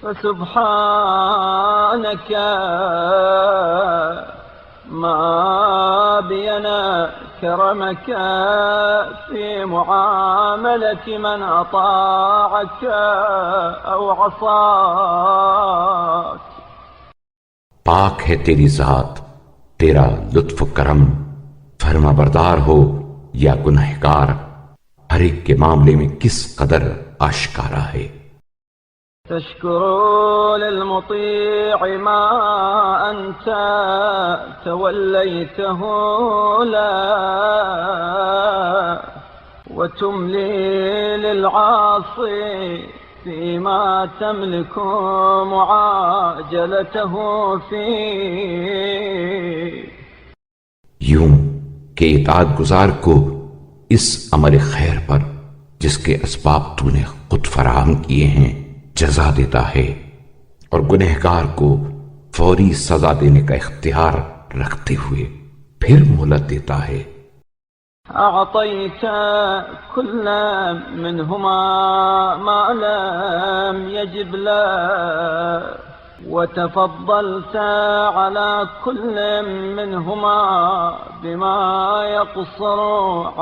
فسبحانك ما بينا كرمك في معاملة من أطاعك أو عصاك. پاک ہے تیری ذات، تیرا لطف و کرم، فرما بردار ہو یا گنہگار، ہر ایک کے معاملے میں کس قدر آشکارا ہے۔ تشكر للمطيع ما أنت توليته لا، وتملي للعاصي فيما تملك معاجلته فيه. یوں کہ اطاعت گزار کو اس عمل خیر پر جس کے اسباب تو نے خود فراہم کیے ہیں جزا دیتا ہے، اور گنہگار کو فوری سزا دینے کا اختیار رکھتے ہوئے پھر مہلت دیتا ہے۔ أعطيت كل منهما ما لم يجب له، وتفضلت على كل منهما بما يقصر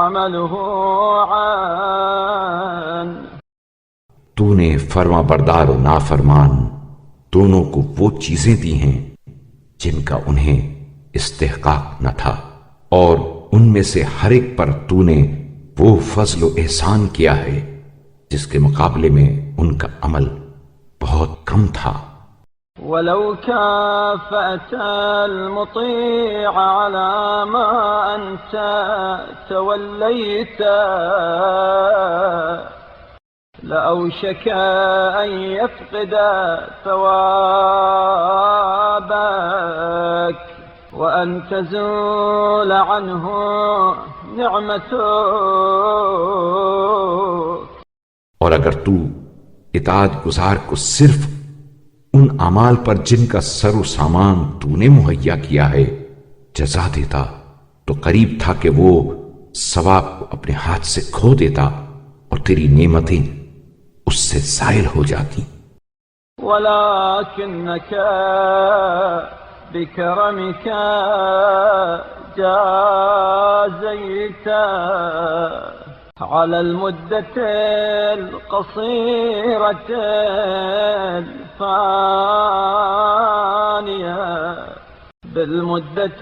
عمله عنه. تو نے فرما بردار و نافرمان دونوں کو وہ چیزیں دی ہیں جن کا انہیں استحقاق نہ تھا، اور ان میں سے ہر ایک پر تو نے وہ فضل و احسان کیا ہے جس کے مقابلے میں ان کا عمل بہت کم تھا۔ ولو كافأت المطيع على ما أنت توليت لأوشك أن يفقد ثوابك وأن تزول عنه نعمتك. اور اگر تو اطاعت گزار کو صرف ان اعمال پر جن کا سر و سامان تو نے مہیا کیا ہے جزا دیتا تو قریب تھا کہ وہ ثواب کو اپنے ہاتھ سے کھو دیتا اور تیری نعمتیں اس سے زائل ہو جاتی۔ ولكنك بكرمك جازيت على المدة القصيرة الفانية بالمدة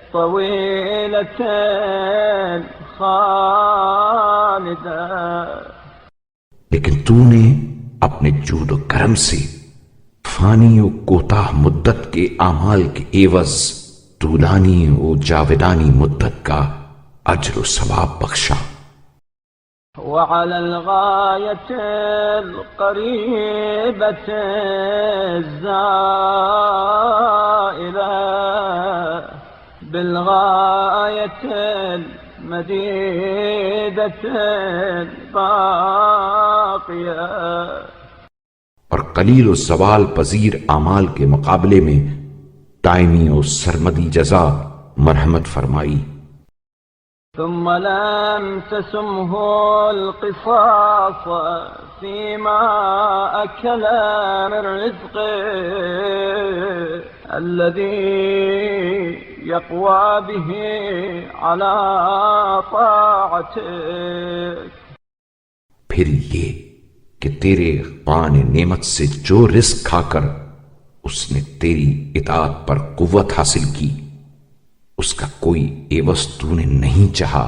الطويلة الخالدة. لیکن تو نے اپنے جود و کرم سے فانی و کوتاہ مدت کے اعمال کے عوض طولانی و جاودانی مدت کا اجر و ثواب بخشا۔ وعلى الغاية القريبة الزائلة بالغاية المديدة الباقية. اور قلیل و زوال پذیر اعمال کے مقابلے میں دائمی و سرمدی جزا مرحمت فرمائی۔ ثم لم تسمه القصاص فيما أكل من رزقه الذي يقوى به على طاعتك. پھر یہ کہ تیرے خوان نعمت سے جو رزق کھا کر اس نے تیری اطاعت پر قوت حاصل کی، اس کا کوئی عوض تو نے نہیں چاہا